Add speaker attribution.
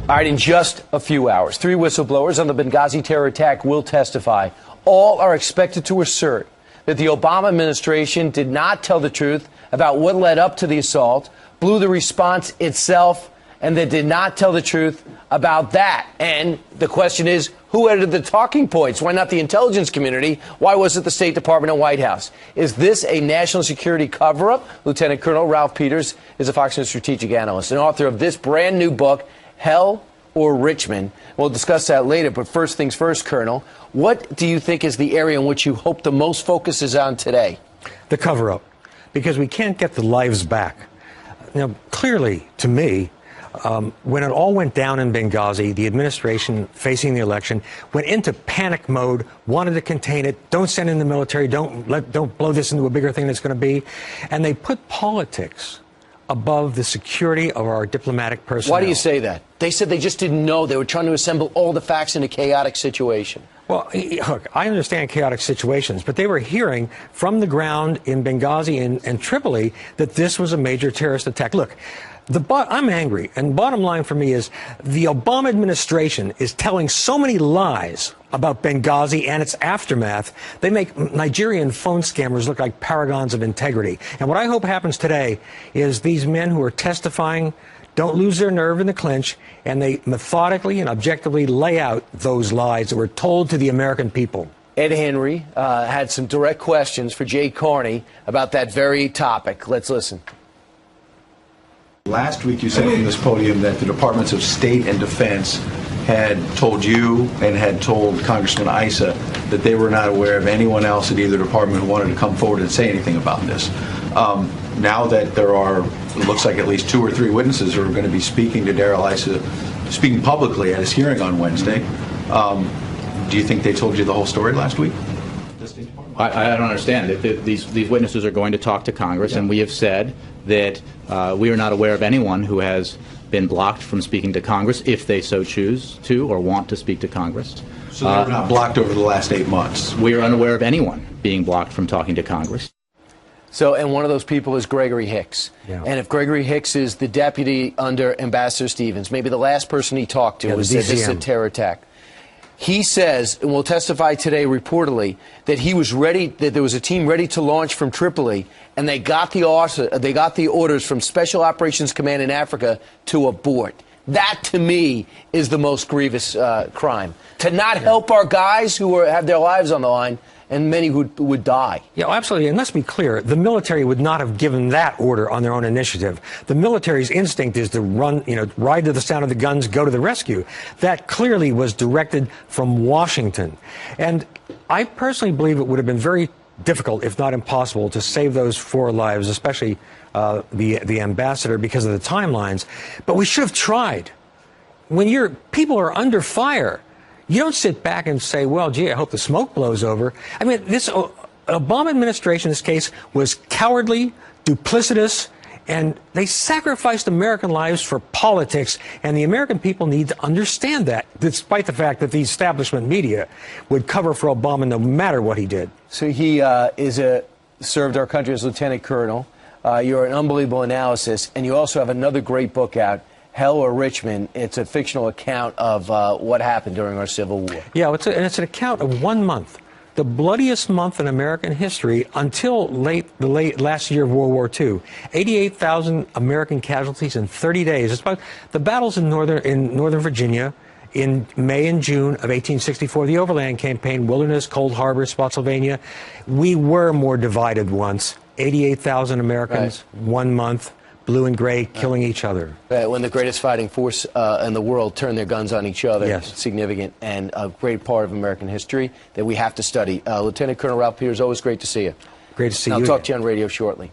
Speaker 1: All right, in just a few hours, 3 whistleblowers on the Benghazi terror attack will testify. All are expected to assert that the Obama administration did not tell the truth about what led up to the assault, blew the response itself, and they did not tell the truth about that. And the question is, who edited the talking points? Why not the intelligence community? Why was it the State Department and White House? Is this a national security cover-up? Lieutenant Colonel Ralph Peters is a Fox News strategic analyst and author of this brand new book, Hell or Richmond. We'll discuss that later, but first things first, Colonel, what do you think is the area in which you hope the most focus is on today?
Speaker 2: The cover-up, because we can't get the lives back. Now, clearly, to me, when it all went down in Benghazi, the administration facing the election went into panic mode, wanted to contain it, don't send in the military, don't blow this into a bigger thing that's going to be, and they put politics above the security of our diplomatic personnel.
Speaker 1: Why do you say that? They said they just didn't know. They were trying to assemble all the facts in a chaotic situation.
Speaker 2: Well, look, I understand chaotic situations, but they were hearing from the ground in Benghazi and Tripoli that this was a major terrorist attack. Look, I'm angry, and bottom line for me is the Obama administration is telling so many lies about Benghazi and its aftermath. They make Nigerian phone scammers look like paragons of integrity. And what I hope happens today is these men who are testifying don't lose their nerve in the clinch, and they methodically and objectively lay out those lies that were told to the American people.
Speaker 1: Ed Henry had some direct questions for Jay Carney about that very topic. Let's listen.
Speaker 3: Last week you said from this podium that the Departments of State and Defense had told you and had told Congressman Issa that they were not aware of anyone else at either department who wanted to come forward and say anything about this. Now that there are, it looks like at least 2 or 3 witnesses who are going to be speaking to Darrell Issa, speaking publicly at his hearing on Wednesday, do you think they told you the whole story last week?
Speaker 4: I don't understand. These witnesses are going to talk to Congress, and we have said that we are not aware of anyone who has been blocked from speaking to Congress if they so choose to or want to speak to Congress.
Speaker 3: So they were not blocked over the last 8 months?
Speaker 4: We are unaware of anyone being blocked from talking to Congress.
Speaker 1: So, and one of those people is Gregory Hicks. Yeah. And if Gregory Hicks is the deputy under Ambassador Stevens, maybe the last person he talked to was that this is a terror attack. He says, and will testify today reportedly, that he was ready, that there was a team ready to launch from Tripoli, and they got the orders from Special Operations Command in Africa to abort. That, to me, is the most grievous crime. To not help our guys who have their lives on the line, and many who would die.
Speaker 2: Yeah, absolutely. And let's be clear, the military would not have given that order on their own initiative. The military's instinct is to run, ride to the sound of the guns, go to the rescue. That clearly was directed from Washington. And I personally believe it would have been very difficult, if not impossible, to save those 4 lives, especially the ambassador, because of the timelines. But we should have tried. When people are under fire, you don't sit back and say, well, gee, I hope the smoke blows over. I mean, this Obama administration in this case was cowardly, duplicitous, and they sacrificed American lives for politics, and the American people need to understand that, despite the fact that the establishment media would cover for Obama no matter what he did.
Speaker 1: So he served our country as lieutenant colonel. You're an unbelievable analysis, and you also have another great book out, Hell or Richmond. It's a fictional account of what happened during our Civil War.
Speaker 2: Yeah, it's an account of 1 month, the bloodiest month in American history until the late last year of World War II. 88,000 American casualties in 30 days. It's about the battles in Northern Virginia in May and June of 1864, the Overland Campaign, Wilderness, Cold Harbor, Spotsylvania. We were more divided once. 88,000 Americans, right. 1 month. Blue and gray, killing each other.
Speaker 1: When the greatest fighting force in the world turned their guns on each other.
Speaker 2: Yes.
Speaker 1: It's significant and a great part of American history that we have to study. Lieutenant Colonel Ralph Peters, always great to see you.
Speaker 2: Great to see you.
Speaker 1: I'll talk to you on radio shortly.